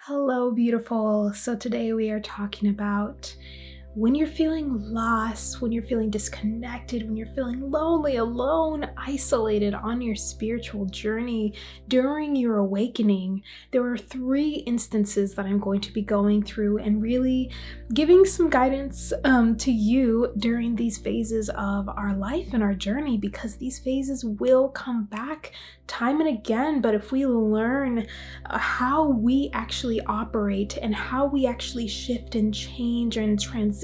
Hello, beautiful. So today we are talking about when you're feeling lost, when you're feeling disconnected, when you're feeling lonely, alone, isolated on your spiritual journey during your awakening. There are three instances that I'm going to be going through and really giving some guidance to you during these phases of our life and our journey, because these phases will come back time and again. But if we learn how we actually operate and how we actually shift and change and transition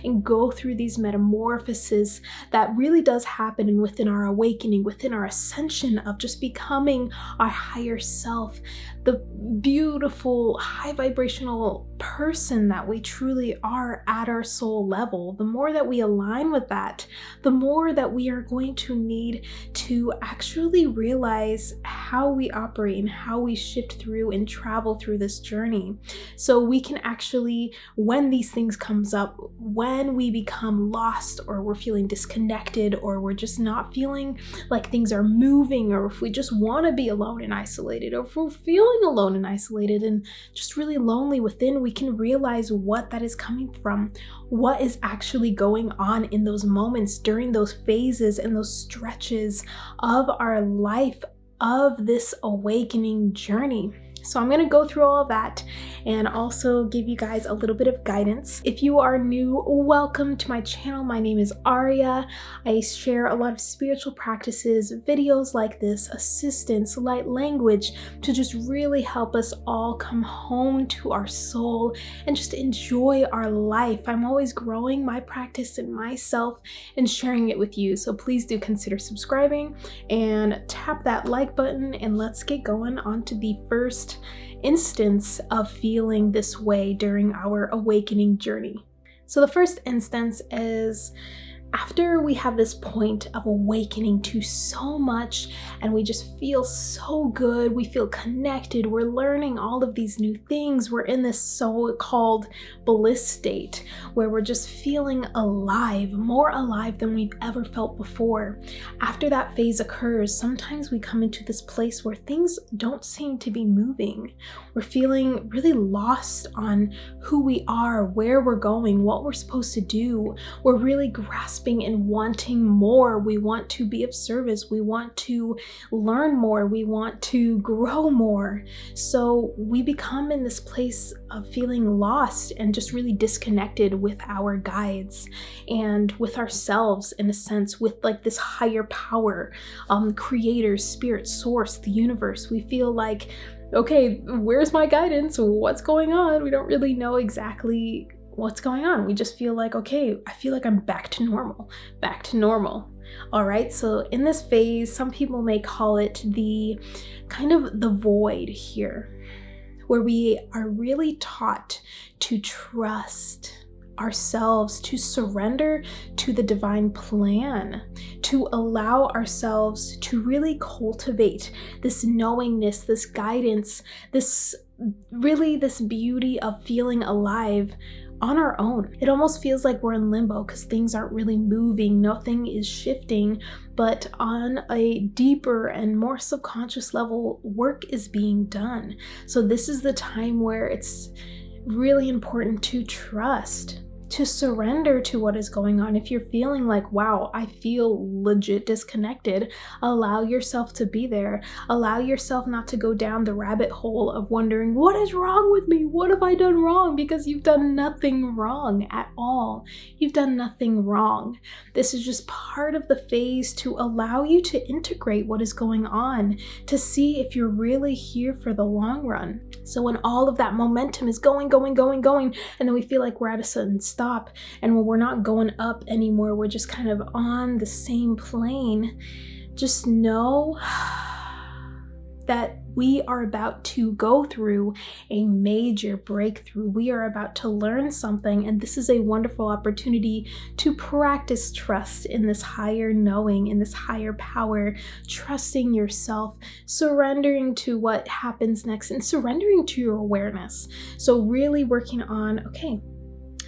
and go through these metamorphoses, that really does happen and within our awakening, within our ascension of just becoming our higher self, the beautiful high vibrational person that we truly are at our soul level. The more that we align with that, the more that we are going to need to actually realize how we operate and how we shift through and travel through this journey. So we can actually, when these things comes up, when we become lost or we're feeling disconnected or we're just not feeling like things are moving, or if we just want to be alone and isolated, or if we're feeling alone and isolated and just really lonely within, we can realize what that is coming from, what is actually going on in those moments during those phases and those stretches of our life of this awakening journey. So I'm going to go through all of that and also give you guys a little bit of guidance. If you are new, welcome to my channel. My name is Aria. I share a lot of spiritual practices, videos like this, assistance, light language, to just really help us all come home to our soul and just enjoy our life. I'm always growing my practice and myself and sharing it with you. So please do consider subscribing and tap that like button, and let's get going on to the first instance of feeling this way during our awakening journey. So the first instance is after we have this point of awakening to so much and we just feel so good, we feel connected, we're learning all of these new things, we're in this so-called bliss state where we're just feeling alive, more alive than we've ever felt before. After that phase occurs, sometimes we come into this place where things don't seem to be moving. We're feeling really lost on who we are, where we're going, what we're supposed to do. We're really grasping and wanting more. We want to be of service. We want to learn more. We want to grow more. So we become in this place of feeling lost and just really disconnected with our guides and with ourselves, in a sense, with like this higher power, creator, spirit, source, the universe. We feel like, okay, where's my guidance? What's going on? We don't really know exactly what's going on. We just feel like, okay, I feel like I'm back to normal. All right, so in this phase, some people may call it the kind of the void here, where we are really taught to trust ourselves, to surrender to the divine plan, to allow ourselves to really cultivate this knowingness, this guidance, this beauty of feeling alive on our own. It almost feels like we're in limbo because things aren't really moving, nothing is shifting, but on a deeper and more subconscious level, work is being done. So this is the time where it's really important to trust, to surrender to what is going on. If you're feeling like, wow, I feel legit disconnected, allow yourself to be there. Allow yourself not to go down the rabbit hole of wondering, what is wrong with me? What have I done wrong? Because you've done nothing wrong at all. You've done nothing wrong. This is just part of the phase to allow you to integrate what is going on, to see if you're really here for the long run. So when all of that momentum is going, and then we feel like we're at a sudden stop, and when we're not going up anymore, we're just kind of on the same plane, just know that we are about to go through a major breakthrough. We are about to learn something, and this is a wonderful opportunity to practice trust in this higher knowing, in this higher power, trusting yourself, surrendering to what happens next, and surrendering to your awareness. So really working on, okay,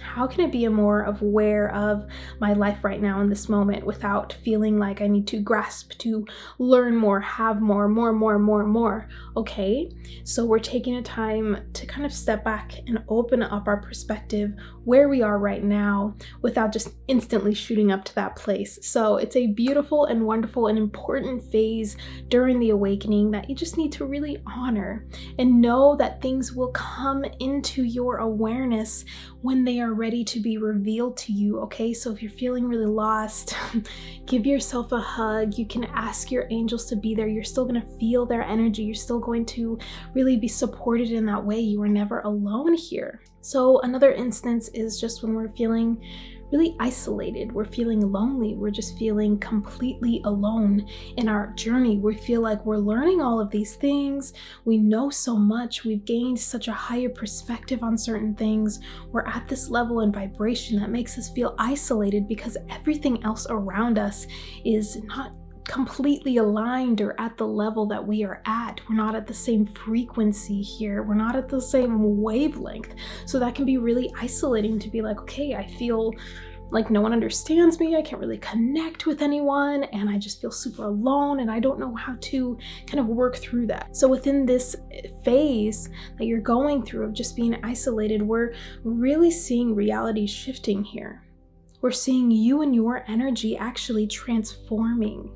How can I be more aware of my life right now in this moment without feeling like I need to grasp to learn more, have more? Okay, so we're taking a time to kind of step back and open up our perspective where we are right now without just instantly shooting up to that place. So it's a beautiful and wonderful and important phase during the awakening that you just need to really honor and know that things will come into your awareness when they are ready to be revealed to you. Okay, so if you're feeling really lost, give yourself a hug. You can ask your angels to be there. You're still going to feel their energy. You're still going to really be supported in that way. You are never alone here. So another instance is just when we're feeling really isolated, we're feeling lonely, we're just feeling completely alone in our journey. We feel like we're learning all of these things, we know so much, we've gained such a higher perspective on certain things, we're at this level and vibration that makes us feel isolated because everything else around us is not completely aligned or at the level that we are at. We're not at the same frequency here. We're not at the same wavelength. So that can be really isolating to be like, okay, I feel like no one understands me. I can't really connect with anyone and I just feel super alone and I don't know how to kind of work through that. So within this phase that you're going through of just being isolated, we're really seeing reality shifting here. We're seeing you and your energy actually transforming.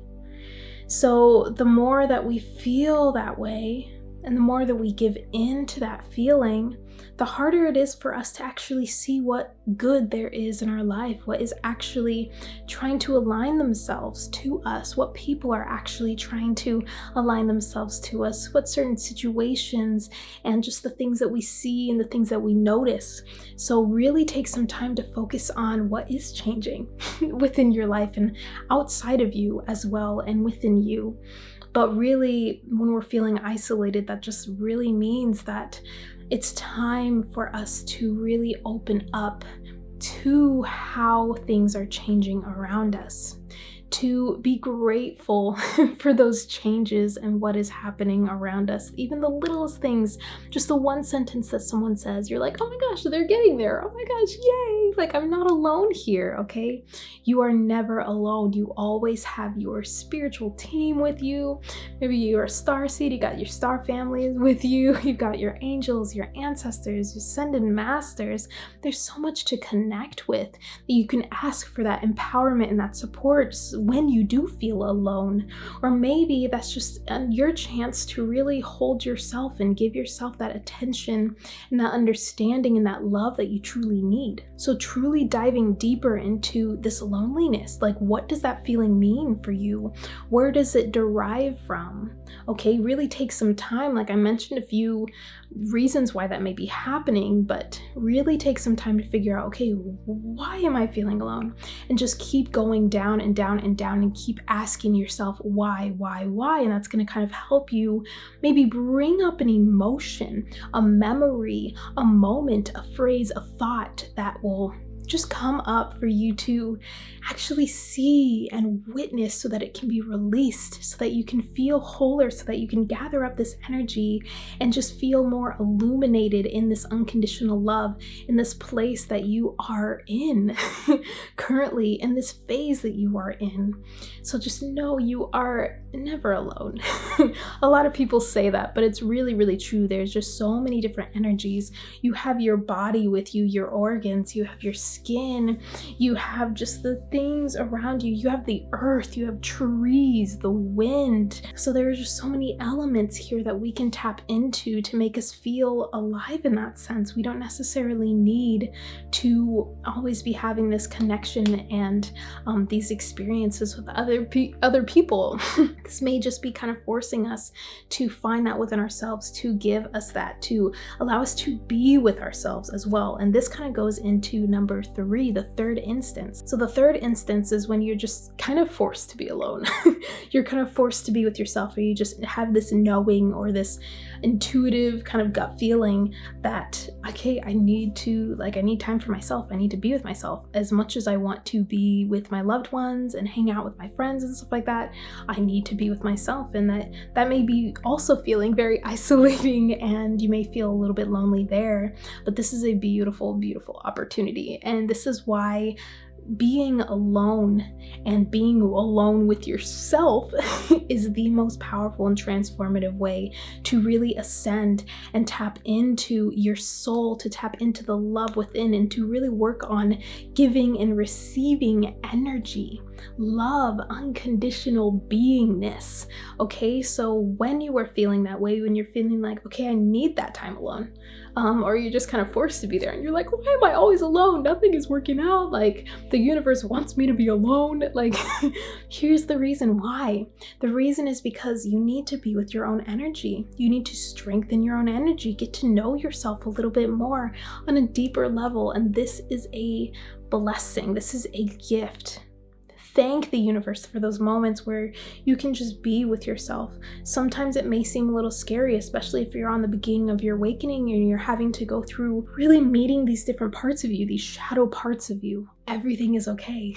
So the more that we feel that way and the more that we give in to that feeling, the harder it is for us to actually see what good there is in our life, what is actually trying to align themselves to us, what people are actually trying to align themselves to us, what certain situations and just the things that we see and the things that we notice. So really take some time to focus on what is changing within your life and outside of you as well and within you. But really, when we're feeling isolated, that just really means that it's time for us to really open up to how things are changing around us, to be grateful for those changes and what is happening around us. Even the littlest things, just the one sentence that someone says, you're like, oh my gosh, they're getting there. Oh my gosh, yay. Like, I'm not alone here, okay? You are never alone. You always have your spiritual team with you. Maybe you're a star seed, you got your star families with you. You've got your angels, your ancestors, your ascended masters. There's so much to connect with that you can ask for that empowerment and that support when you do feel alone. Or maybe that's just your chance to really hold yourself and give yourself that attention and that understanding and that love that you truly need. So truly diving deeper into this loneliness, like what does that feeling mean for you? Where does it derive from? Okay, really take some time. Like I mentioned a few reasons why that may be happening, but really take some time to figure out, okay, why am I feeling alone? And just keep going down and down and down and keep asking yourself why? And that's going to kind of help you maybe bring up an emotion, a memory, a moment, a phrase, a thought that will just come up for you to actually see and witness so that it can be released, so that you can feel wholer, so that you can gather up this energy and just feel more illuminated in this unconditional love, in this place that you are in currently, in this phase that you are in. So just know you are never alone. A lot of people say that, but it's really, really true. There's just so many different energies. You have your body with you, your organs, you have your skin, you have just the things around you, you have the earth, you have trees, the wind. So there are just so many elements here that we can tap into to make us feel alive in that sense. We don't necessarily need to always be having this connection and these experiences with other people. This may just be kind of forcing us to find that within ourselves, to give us that, to allow us to be with ourselves as well. And this kind of goes into number 3, the third instance. So the third instance is when you're just kind of forced to be alone. You're kind of forced to be with yourself, or you just have this knowing or this intuitive kind of gut feeling that, okay, I need time for myself. I need to be with myself. As much as I want to be with my loved ones and hang out with my friends and stuff like that, I need to be with myself. And that may be also feeling very isolating, and you may feel a little bit lonely there, but this is a beautiful, beautiful opportunity. And this is why being alone and being alone with yourself is the most powerful and transformative way to really ascend and tap into your soul, to tap into the love within, and to really work on giving and receiving energy, love, unconditional beingness. Okay, so when you are feeling that way, when you're feeling like, okay, I need that time alone, or you're just kind of forced to be there and you're like, why am I always alone? Nothing is working out. Like, the universe wants me to be alone. Like, here's the reason why. The reason is because you need to be with your own energy. You need to strengthen your own energy, get to know yourself a little bit more on a deeper level. And this is a blessing. This is a gift. Thank the universe for those moments where you can just be with yourself. Sometimes it may seem a little scary, especially if you're on the beginning of your awakening and you're having to go through really meeting these different parts of you, these shadow parts of you. Everything is okay.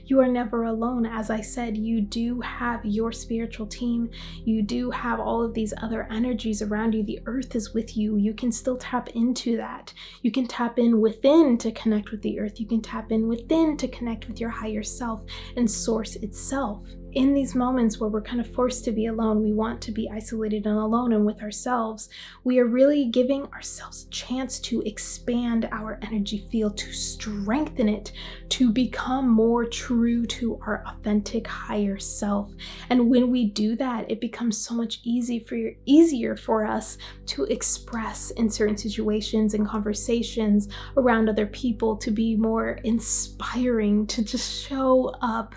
You are never alone. As I said, you do have your spiritual team. You do have all of these other energies around you. The earth is with you. You can still tap into that. You can tap in within to connect with the earth. You can tap in within to connect with your higher self and source itself. In these moments where we're kind of forced to be alone, we want to be isolated and alone and with ourselves, we are really giving ourselves a chance to expand our energy field, to strengthen it, to become more true to our authentic higher self. And when we do that, it becomes so much easier for us to express in certain situations and conversations around other people, to be more inspiring, to just show up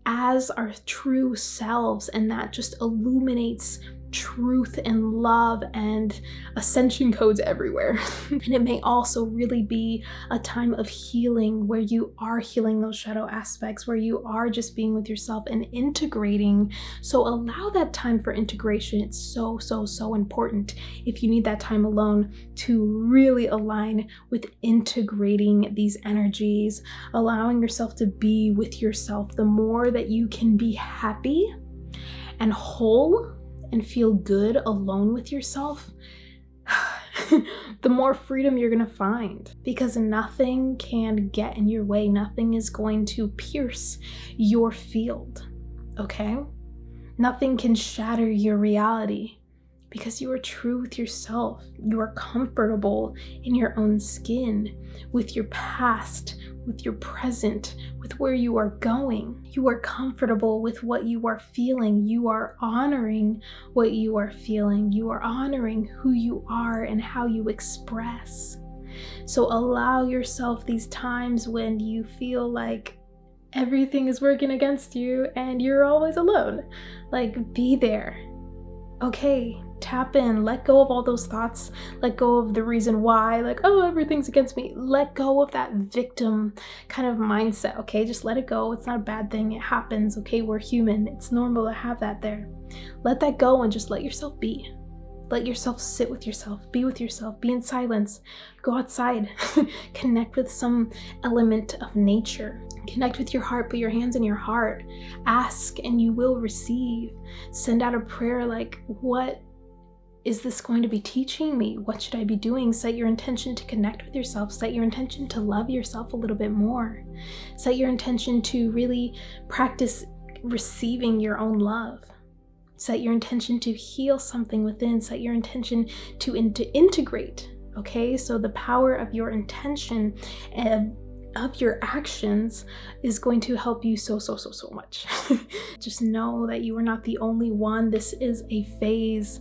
as our true selves, and that just illuminates truth and love and ascension codes everywhere. And it may also really be a time of healing, where you are healing those shadow aspects, where you are just being with yourself and integrating. So allow that time for integration. It's so, so, so important if you need that time alone to really align with integrating these energies, allowing yourself to be with yourself. The more that you can be happy and whole and feel good alone with yourself, the more freedom you're gonna find, because nothing can get in your way. Nothing is going to pierce your field, okay? Nothing can shatter your reality, because you are true with yourself. You are comfortable in your own skin, with your past, with your present, with where you are going. You are comfortable with what you are feeling. You are honoring what you are feeling. You are honoring who you are and how you express. So allow yourself these times when you feel like everything is working against you and you're always alone. Like, be there. Okay, tap in, let go of all those thoughts, let go of the reason why, like, oh, everything's against me. Let go of that victim kind of mindset, okay? Just let it go. It's not a bad thing. It happens, okay? We're human. It's normal to have that there. Let that go and just let yourself be. Let yourself sit with yourself, be in silence, go outside, connect with some element of nature, connect with your heart, put your hands in your heart, ask and you will receive. Send out a prayer like, what is this going to be teaching me? What should I be doing? Set your intention to connect with yourself, set your intention to love yourself a little bit more, set your intention to really practice receiving your own love. Set your intention to heal something within. Set your intention to integrate, okay? So the power of your intention and of your actions is going to help you so much. Just know that you are not the only one. This is a phase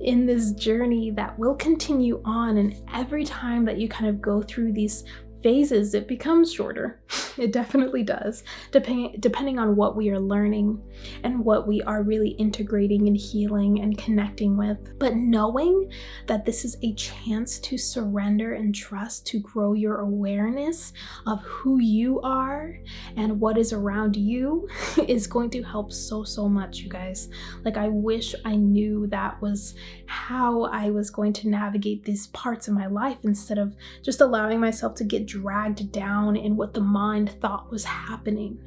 in this journey that will continue on, and every time that you kind of go through these phases, it becomes shorter. It definitely does, depending on what we are learning and what we are really integrating and healing and connecting with. But knowing that this is a chance to surrender and trust, to grow your awareness of who you are and what is around you is going to help so much, you guys. Like, I wish I knew that was how I was going to navigate these parts of my life, instead of just allowing myself to get dragged down in what the mind thought was happening.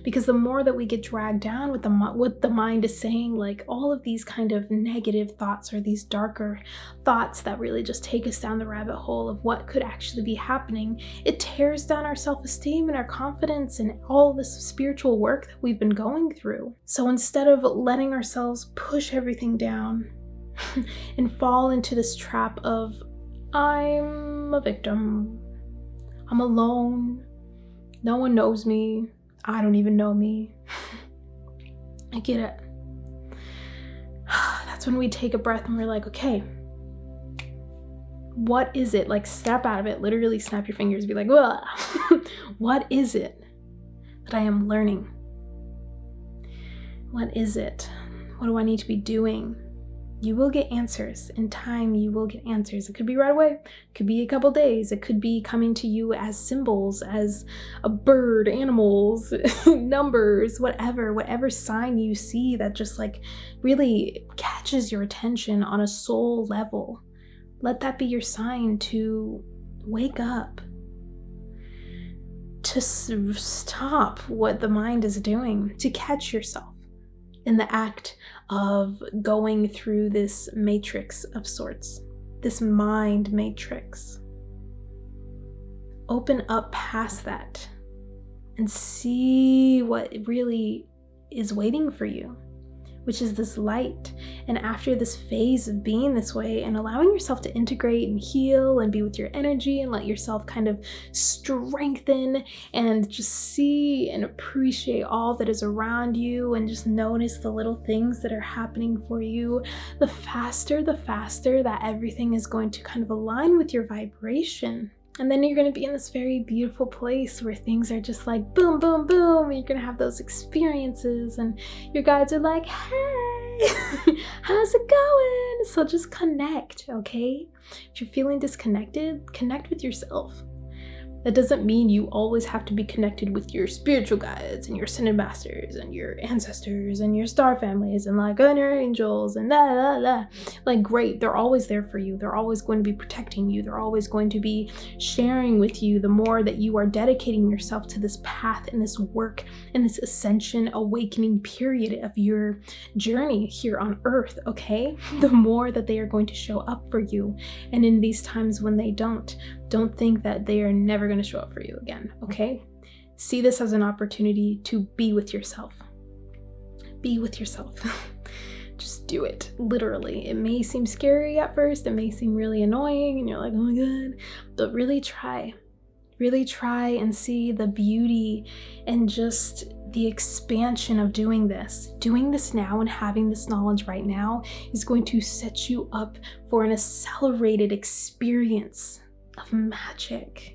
Because the more that we get dragged down with what the mind is saying, like all of these kind of negative thoughts or these darker thoughts that really just take us down the rabbit hole of what could actually be happening, it tears down our self-esteem and our confidence and all this spiritual work that we've been going through. So instead of letting ourselves push everything down and fall into this trap of, I'm a victim, I'm alone, no one knows me, I don't even know me. I get it. That's when we take a breath and we're like, okay, what is it? Like, snap out of it, literally snap your fingers, be like, what is it that I am learning? What is it? What do I need to be doing? You will get answers. In time, you will get answers. It could be right away. It could be a couple days. It could be coming to you as symbols, as a bird, animals, numbers, whatever sign you see that just like really catches your attention on a soul level. Let that be your sign to wake up, to stop what the mind is doing, to catch yourself in the act of going through this matrix of sorts, this mind matrix. Open up past that and see what really is waiting for you, which is this light. And after this phase of being this way and allowing yourself to integrate and heal and be with your energy and let yourself kind of strengthen and just see and appreciate all that is around you and just notice the little things that are happening for you, the faster that everything is going to kind of align with your vibration. And then you're going to be in this very beautiful place where things are just like boom, boom, boom. And you're going to have those experiences and your guides are like, hey, how's it going? So just connect, okay? If you're feeling disconnected, connect with yourself. That doesn't mean you always have to be connected with your spiritual guides and your ascended masters and your ancestors and your star families and like and your angels and like, great, they're always there for you. They're always going to be protecting you. They're always going to be sharing with you the more that you are dedicating yourself to this path and this work and this ascension awakening period of your journey here on earth, okay? The more that they are going to show up for you. And in these times when they don't think that they are never going to show up for you again, okay? See this as an opportunity to be with yourself. Be with yourself. Just do it, literally. It may seem scary at first, it may seem really annoying, and you're like, oh my God, but really try. Really try and see the beauty and just the expansion of doing this. Doing this now and having this knowledge right now is going to set you up for an accelerated experience of magic.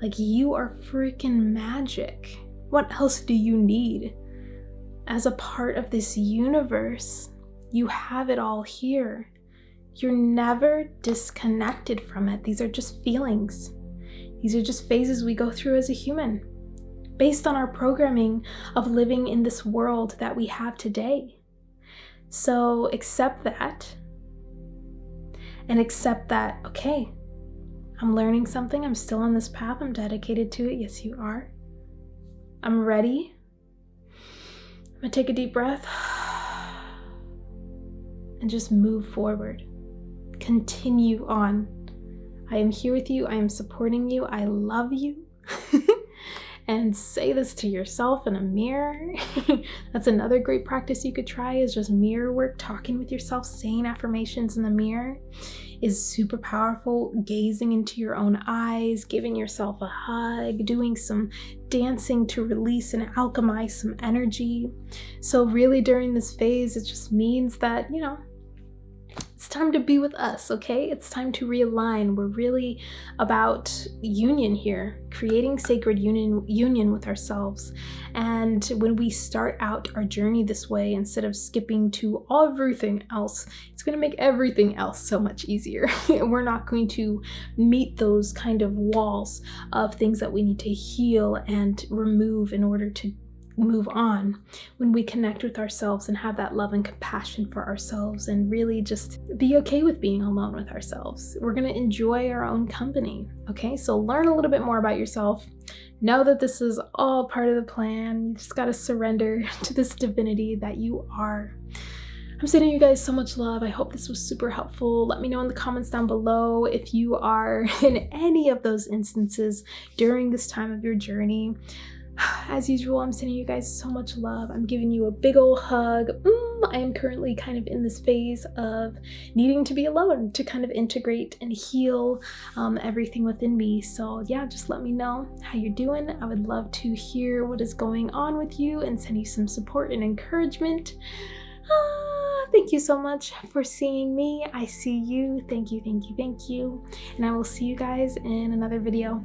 Like, you are freaking magic. What else do you need? As a part of this universe, you have it all here. You're never disconnected from it. These are just feelings. These are just phases we go through as a human, based on our programming of living in this world that we have today. So accept that, and accept that, okay, I'm learning something. I'm still on this path. I'm dedicated to it. Yes, you are. I'm ready. I'm gonna take a deep breath and just move forward. Continue on. I am here with you. I am supporting you. I love you. And say this to yourself in a mirror. That's another great practice you could try, is just mirror work, talking with yourself, saying affirmations in the mirror is super powerful. Gazing into your own eyes, giving yourself a hug, doing some dancing to release and alchemize some energy. So really during this phase, it just means that, It's time to be with us, okay? It's time to realign. We're really about union here, creating sacred union with ourselves. And when we start out our journey this way, instead of skipping to everything else, it's going to make everything else so much easier. We're not going to meet those kind of walls of things that we need to heal and remove in order to move on. When we connect with ourselves and have that love and compassion for ourselves and really just be okay with being alone with ourselves, we're going to enjoy our own company. Okay, so learn a little bit more about yourself. Know that this is all part of the plan. You just got to surrender to this divinity that you are. I'm sending you guys so much love. I hope this was super helpful. Let me know in the comments down below if you are in any of those instances during this time of your journey. As usual, I'm sending you guys so much love. I'm giving you a big old hug. I am currently kind of in this phase of needing to be alone to kind of integrate and heal everything within me. So yeah, just let me know how you're doing. I would love to hear what is going on with you and send you some support and encouragement. Thank you so much for seeing me. I see you. Thank you, thank you, thank you. And I will see you guys in another video.